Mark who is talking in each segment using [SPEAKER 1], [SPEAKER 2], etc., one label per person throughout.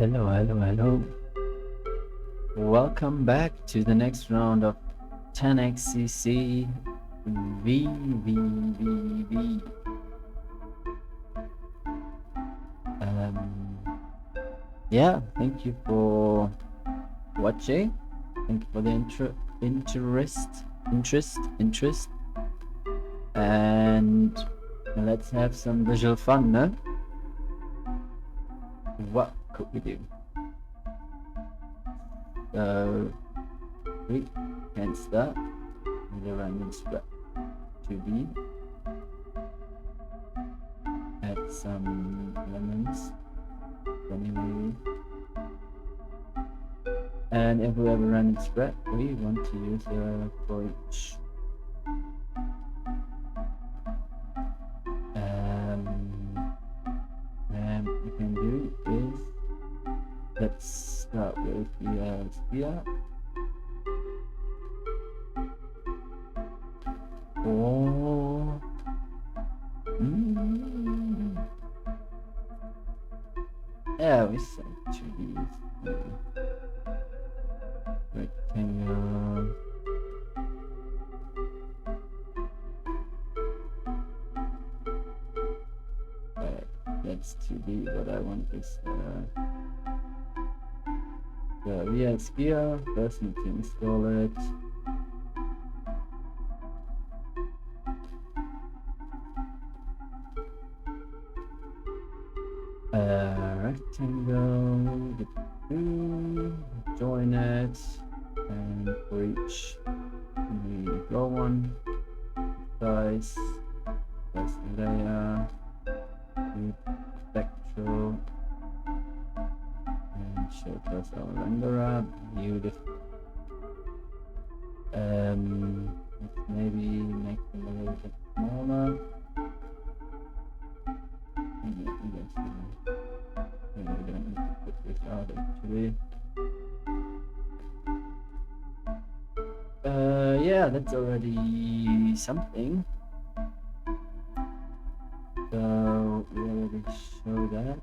[SPEAKER 1] Hello, hello, hello. Welcome back to the next round of 10xcc Vvvv. Yeah, thank you for watching. Thank you for the interest. And let's have some visual fun, no? What could we do? So we can start with a random spread 2D. Add some elements anyway. And if we have a random spread, we want to use a for each. And what we can do is, let's start with the sphere. Or yeah, we set to these rectangle. That's 2D. What I want is the real sphere. First need to install it. Rectangle, join it, and for each we draw one size, first layer, spectral, and show first our renderer. Beautiful. Let's maybe make them a little bit smaller. We don't need to put this out actually. Yeah, that's already something. So we already showed that.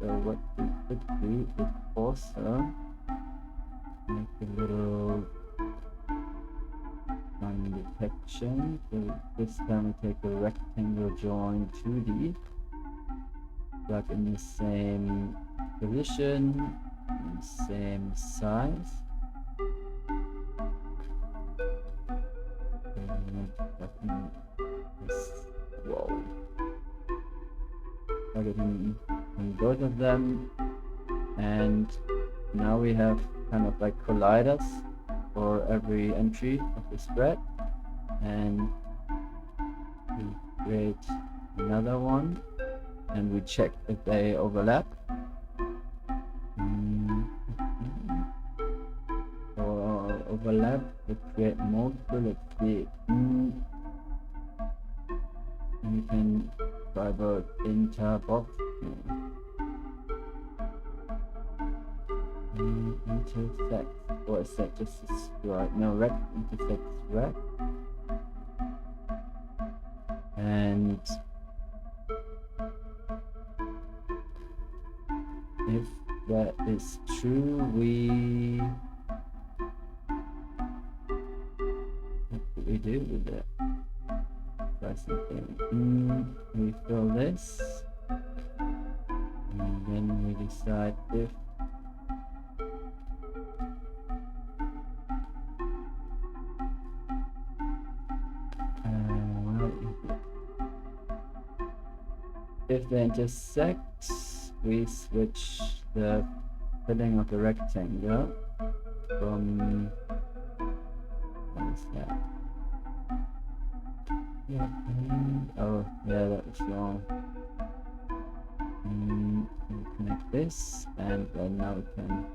[SPEAKER 1] So what we could do is also make a little detection. So this time we take a rectangle join 2D. Plug in the same position, same size. Whoa. Plug it in both of them, and now we have kind of like colliders for every entry of the spread, and we create another one. And we check if they overlap. Or overlap, we create multiple. Let's see. We can try both interbox. Intersect. Or is that just right? No, rect intersects rect. And if that is true, what do we do with it? Try something. We fill this, and then we decide if if they intersect, we switch the filling of the rectangle from, what is that? Yeah, oh yeah, that was wrong. We connect this, and then now we can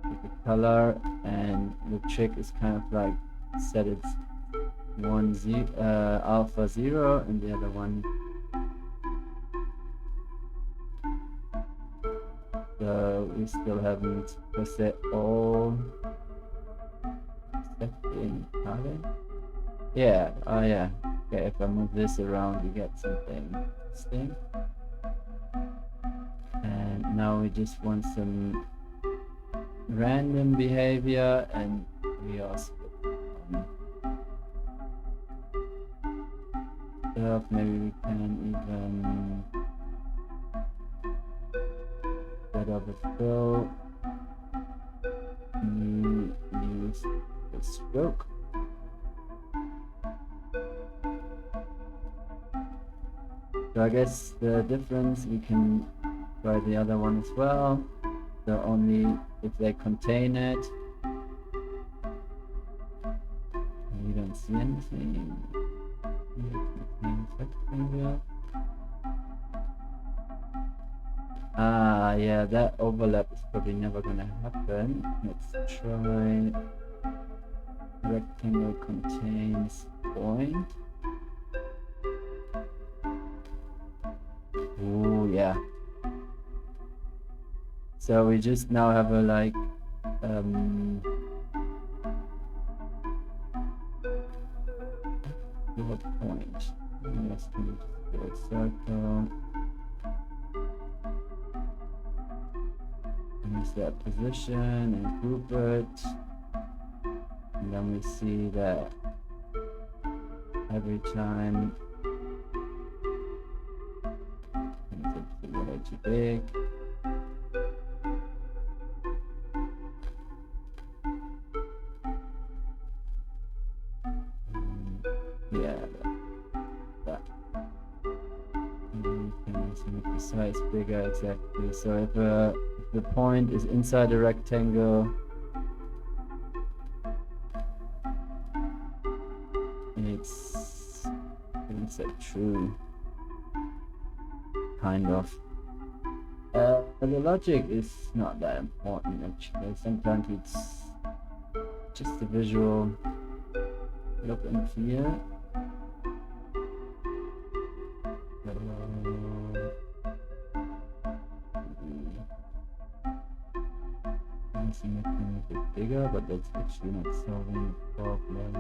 [SPEAKER 1] pick a color, and the trick is kind of like set it alpha 0, and the other one. So we still haven't preset all setting, are they? Yeah, oh yeah. Okay, if I move this around, you get something interesting. And Now we just want some random behavior, and we also stuff. Maybe we can even set up a fill. Use the stroke. So I guess the difference, we can try the other one as well. So only if they contain it. We don't see anything. Yeah, that overlap is probably never gonna happen. Let's try rectangle contains point. Oh yeah. So we just now have a like point. Let's do a circle. Use that position and group it. And then we see that every time it's way too big. Yeah, that. And we can also make the size bigger, exactly. So if the point is inside a rectangle, it's set true, kind of. The logic is not that important actually. Sometimes it's just a visual look and feel. Make them a bit bigger, but that's actually not solving the problem.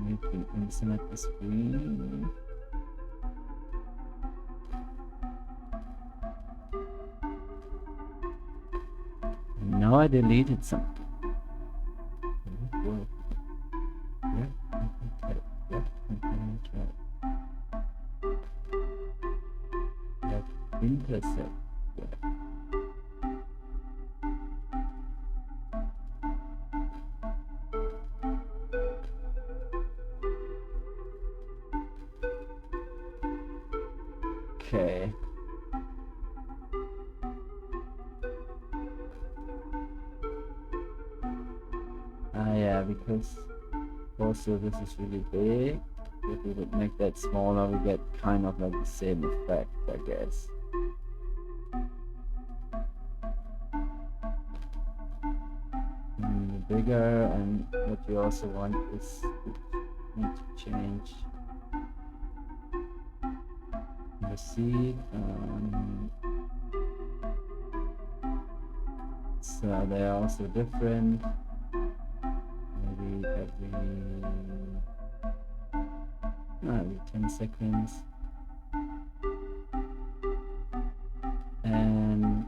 [SPEAKER 1] Make it inside the screen. Now I deleted something. Intersect. Okay. Yeah, because also this is really big. If we would make that smaller, we get kind of like the same effect, I guess. Bigger, and what you also want is you need to change the seed. So they are also different. Maybe every 10 seconds. And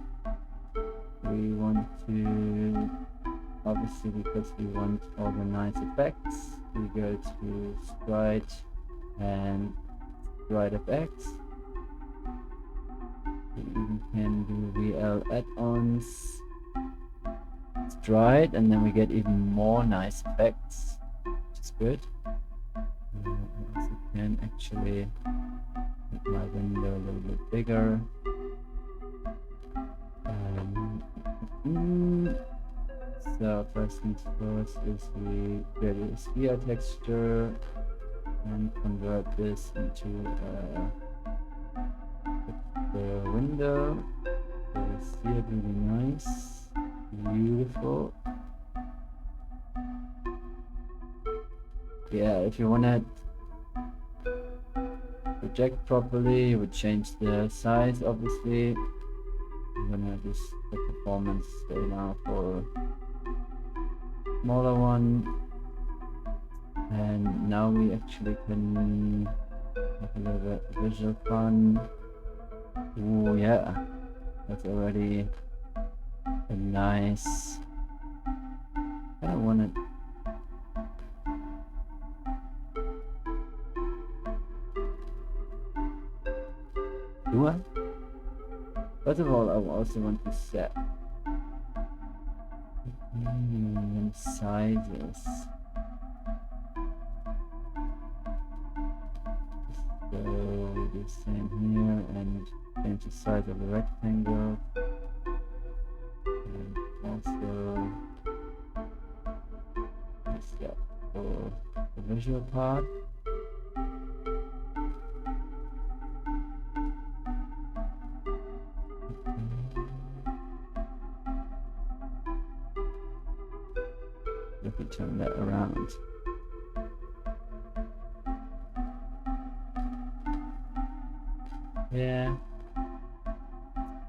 [SPEAKER 1] we want to, obviously because we want all the nice effects, we go to sprite and sprite effects. We even can do VL add-ons, sprite, and then we get even more nice effects, which is good. I also can actually make my window a little bit bigger. So first things first is we create a sphere texture and convert this into the window. So we see it really nice, beautiful. Yeah, if you want to project properly, you would change the size, obviously. I'm gonna just the performance stay now for smaller one. And now we actually can have a little bit visual fun. Oh yeah, that's already a nice. I don't want to. Do I? First of all, I also want to set sizes. So the same here and change the size of the rectangle. And also that for the visual part. Let me turn that around. Yeah,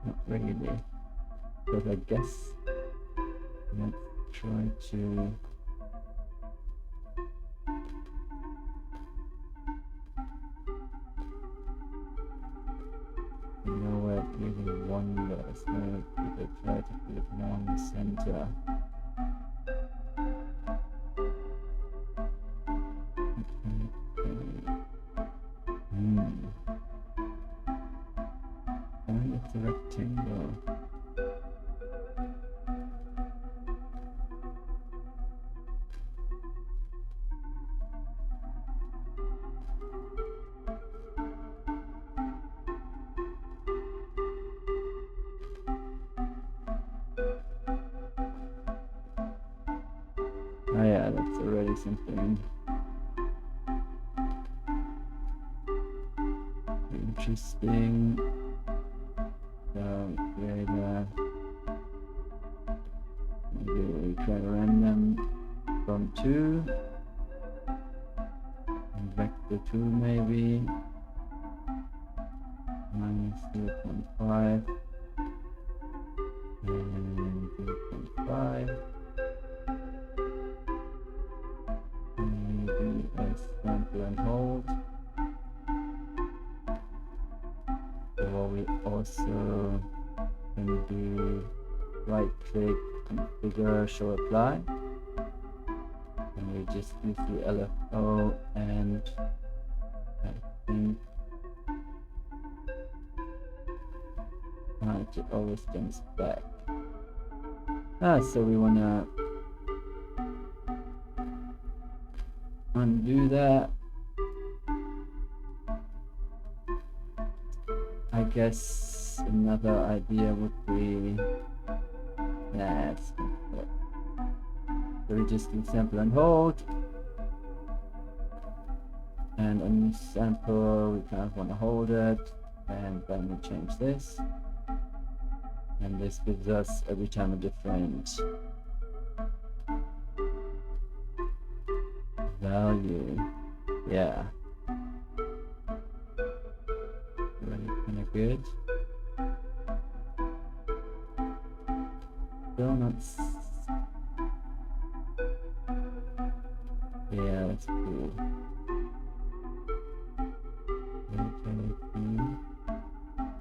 [SPEAKER 1] not really, but I guess let's try to nowhere really wonder, so people try to put it more in the center. And it's a rectangle. Oh yeah, that's already something interesting. So create maybe we try random from 2 and vector 2 maybe minus 0.5 and 0.5. Maybe a sample and hold. Or we also can do right click, configure, show apply. And we just use the LFO and I think it always jumps back. So we wanna undo that. I guess another idea would be that so we just do sample and hold, and on sample we kind of want to hold it, and then we change this, and this gives us every time a different value. Yeah, really kind of good. Donuts. Yeah, that's cool.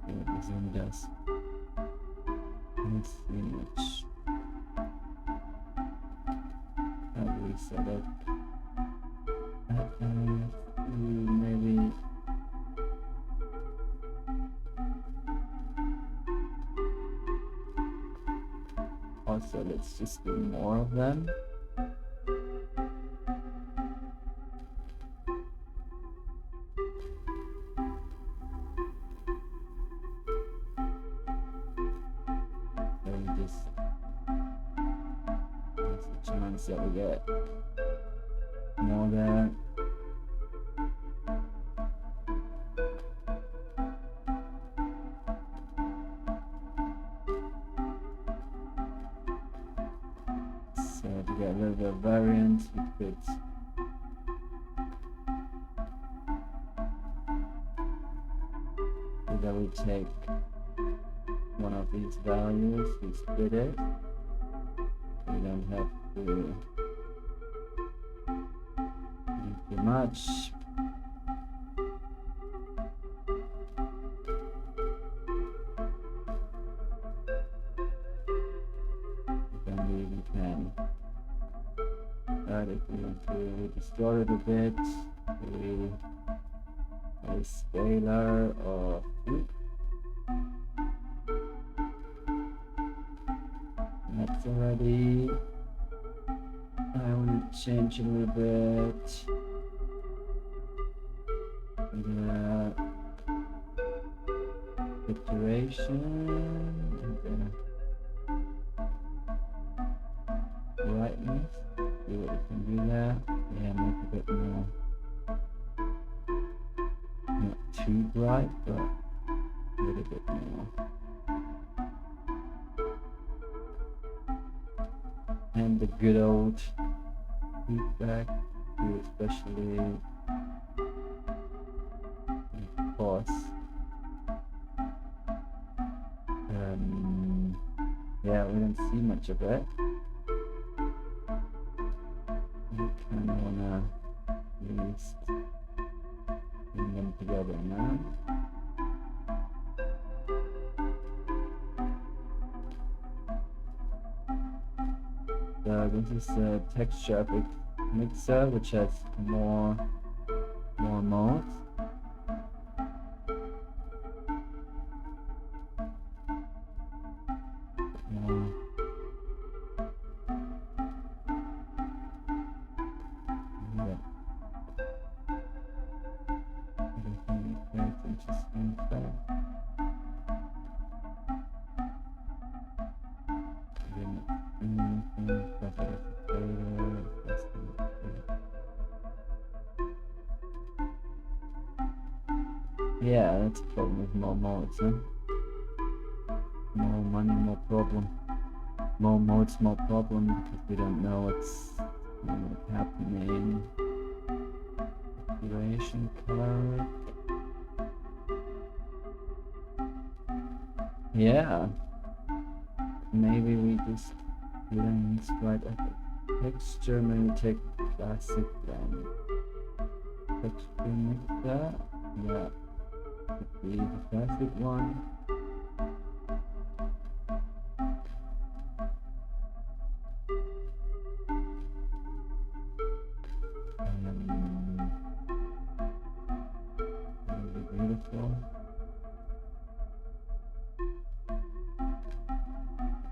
[SPEAKER 1] What the zoom does. Let's see much. How do we set it? Maybe. Also, let's just do more of them. And just that's the chance that we get more there. So to get a little bit of variance, we could either we take one of these values, we split it. We don't have to much. Then we can add it to distort it a bit to a scalar of 2. That's already. I want to change a little bit the iteration and the brightness. See what we can do there. Yeah, make it a bit more, not too bright, but a little bit more. And the good old feedback, especially of course. Yeah, we don't see much of it. We kind of wanna at least bring them together now. So this is a texture effect mixer which has more modes. Yeah, that's a problem with more modes, huh? More money, more problem. More modes, more problem, because we don't know what's happening. Duration, color. Yeah. Maybe we just lens right at the texture, maybe take classic then. Texture mixer. Yeah. The classic one. Really beautiful.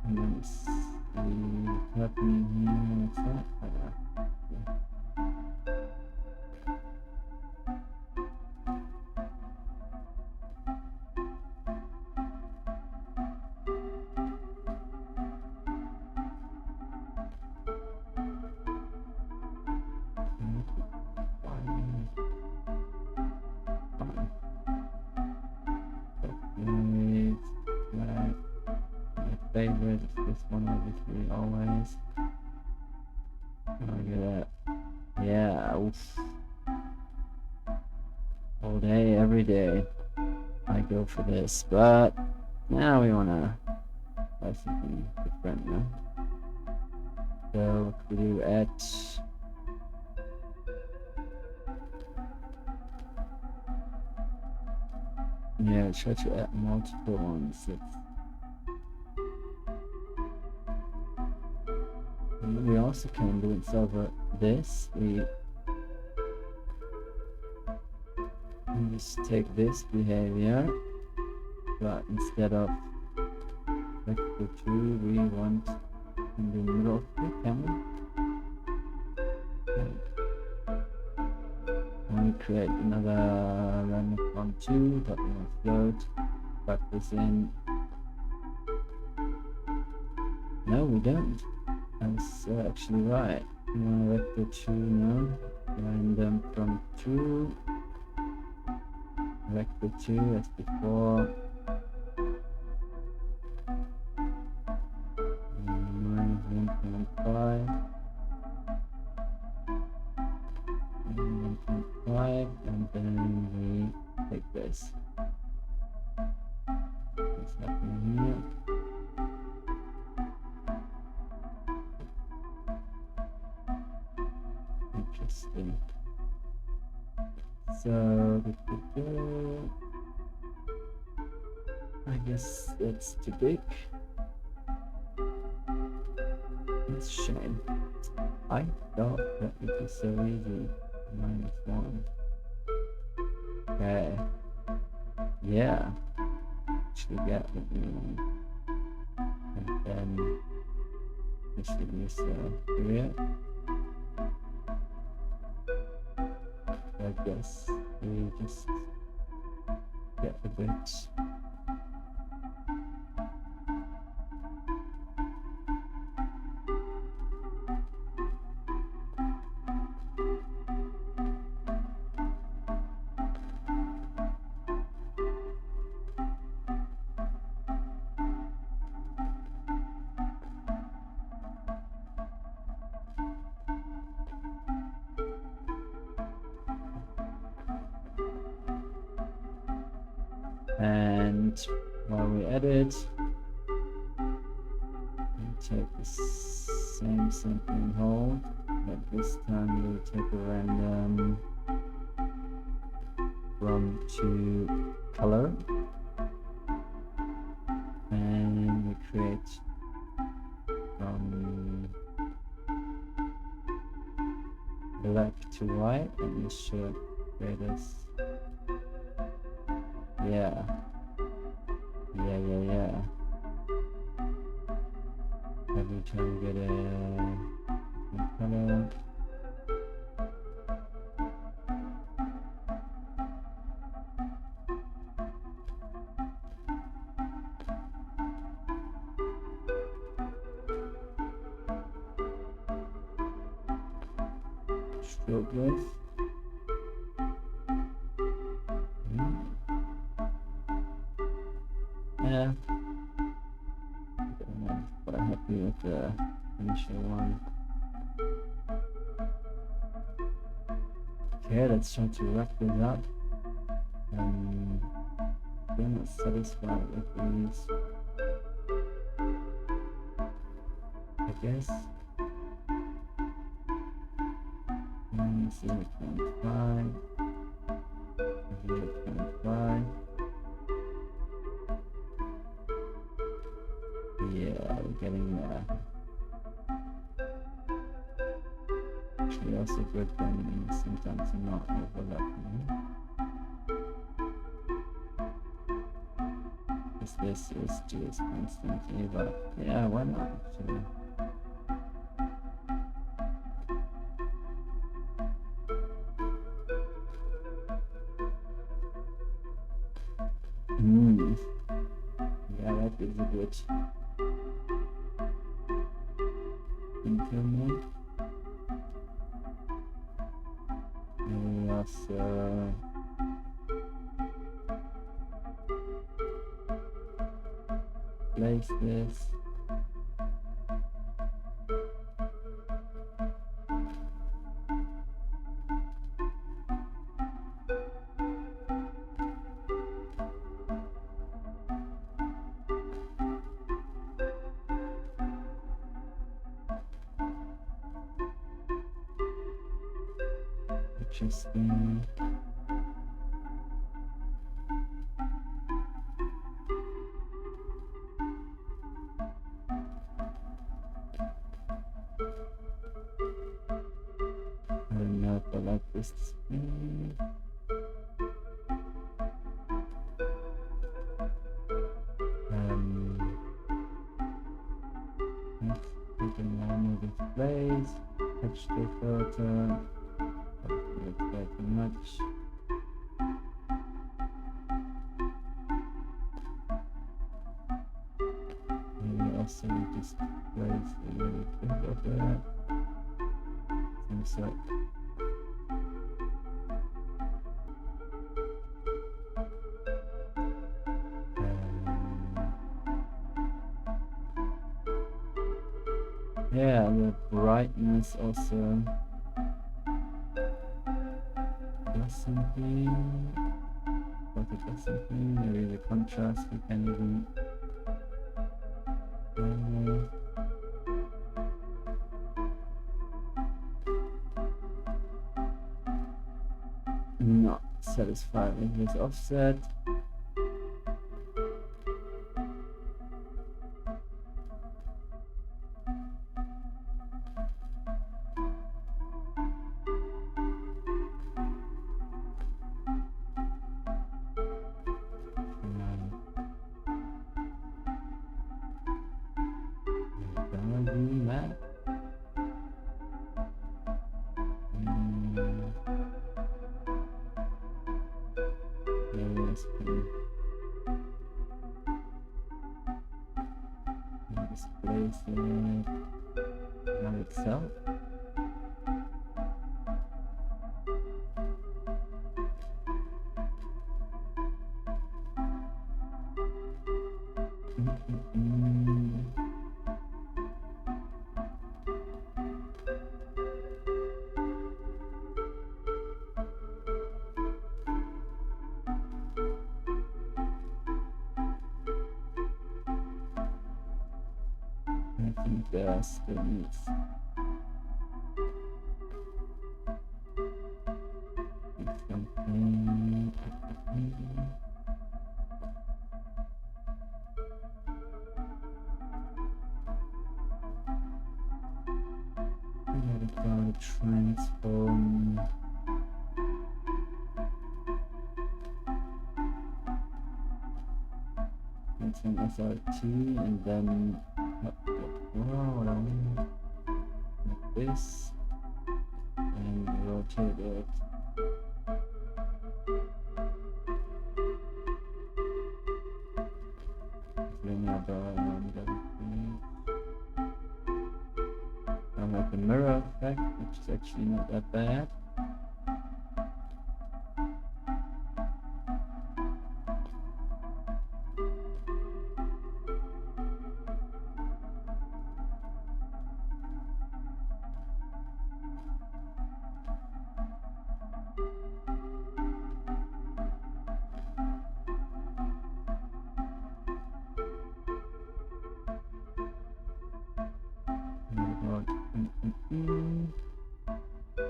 [SPEAKER 1] And then it's the happening here. What's that? Yeah. Favorite is this one, obviously, always. Look at that. Yeah, oof. All day, every day, I go for this, but now we wanna try something different now. So, what do we do at yeah, try to add multiple ones. We also can do it over this. We just take this behavior, but instead of vector 2, we want in the middle of the camera. And we create another random from 2, but we want float. Plug this in. No, we don't. That's actually right. We want vector 2 now. Random from 2. Vector 2 as before. Minus 1.5. 1.5, and then we take this. What's happening here? Interesting. So I guess it's too big. It's a shame. I thought that would be so easy. -1. Okay. Yeah. Actually get what we want. And then we should use area. I guess we just get a bit. And while we edit, we take the same sampling hole, but this time we'll take a random from to color, and we create from black to white, and this should create us. Yeah. Every time we get a color. Stroke width. Yeah. But I'm happy with the initial one. Okay, let's try to wrap this up. We're not satisfied with these. I guess. 0.5. 0.5. Yeah, we're getting there. Actually, also good when sometimes not overlapping. Because this is just constantly, but yeah, why not actually? Yeah, that is a good improvement. And we also place this. Interesting. I don't know if I like this. Let's take a normal displays, texture filter. Looks way too much. Maybe also displays a little bit of that. Seems like yeah, the brightness also does something. But it does something. Maybe the contrast we can even not satisfied with this offset. Displace it by itself. I think still needs something. What about transform? It's an SRT and then what I mean, like this, and rotate it. Linear bar and everything. I like the mirror effect, which is actually not that bad.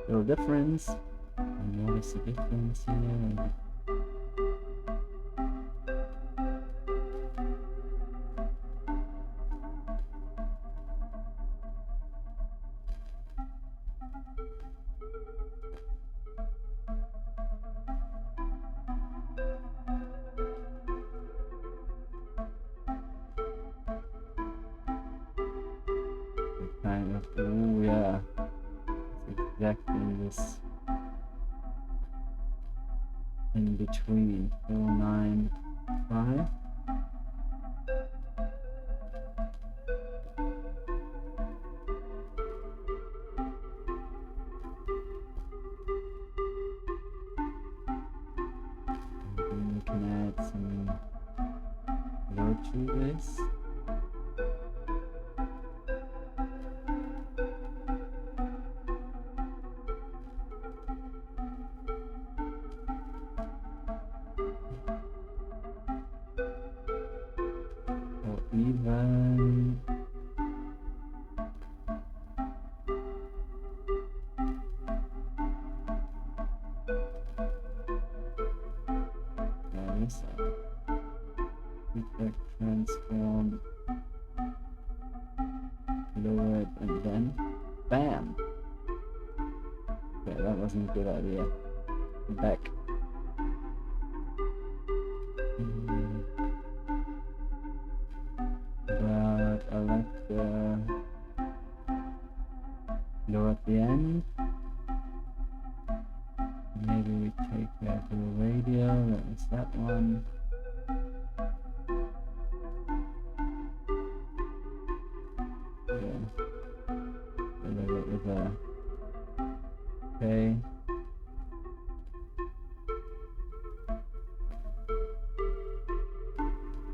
[SPEAKER 1] Little difference. I notice the difference here. Kind of, oh yeah, it's exactly this in between 495. And we can add some blur to this. Or even this effect transform, lower it, and then bam. Okay, that wasn't a good idea. Back. But I like the lower at the end. Maybe we take that to the radio. That was that one. Yeah. Deliver it with a okay.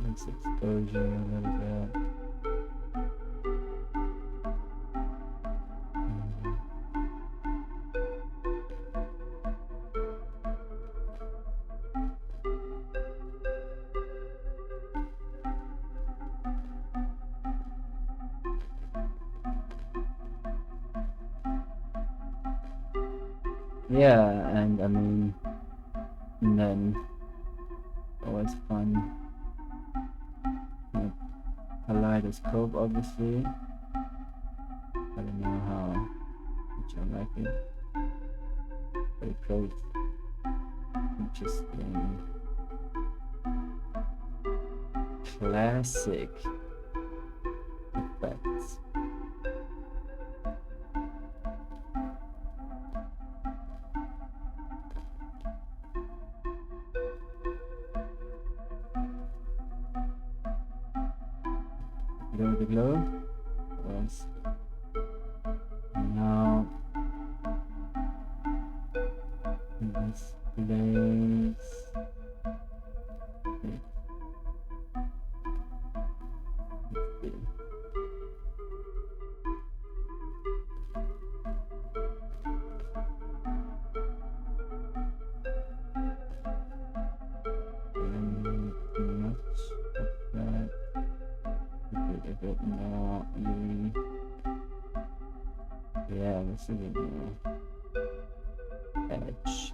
[SPEAKER 1] Let's exposure a little bit. Yeah, and I mean, And then always fun. Kaleidoscope, obviously. I don't know how much I like it. Very close. Interesting. Classic effects. Glow the glow. Was now in this place. Yeah, this is a new edge.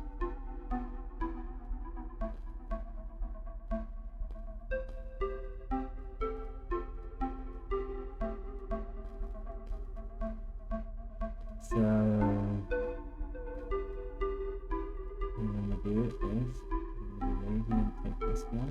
[SPEAKER 1] So what I'm gonna do is I'm gonna lazy and take this one.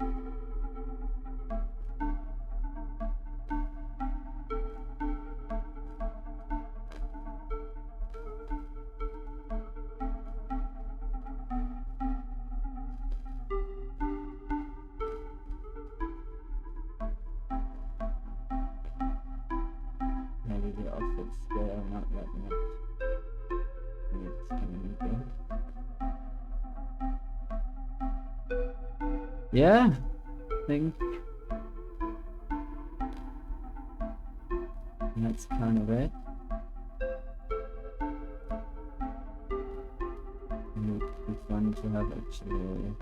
[SPEAKER 1] Maybe the offset scale not that much. Maybe it's coming again. Yeah, I think that's kind of it. It would be fun to have actually a little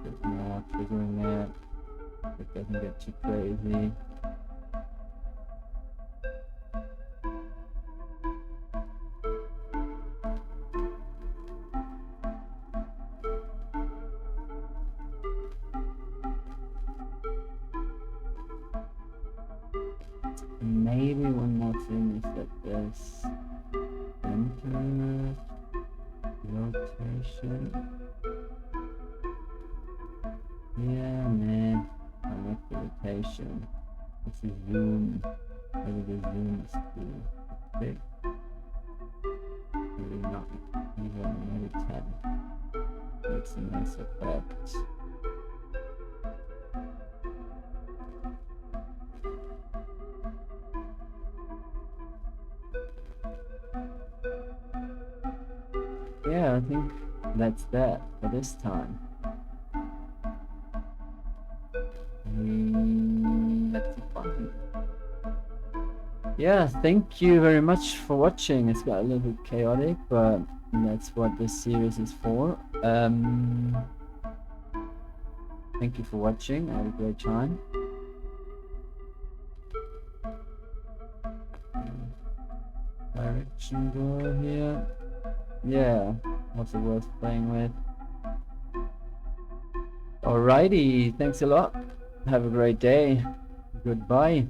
[SPEAKER 1] bit more triggering it. It doesn't get too crazy. Maybe one more thing is that there's center rotation. Yeah, man, I like the rotation. It's a zoom. Maybe the zoom is too big. Maybe not. Maybe 10. Makes a nice effect. Yeah, I think that's that for this time. That's fun. Yeah, thank you very much for watching. It's got a little bit chaotic, but that's what this series is for. Thank you for watching. I had a great time. Direction door here. Yeah, also worth playing with. Alrighty, thanks a lot. Have a great day. Goodbye.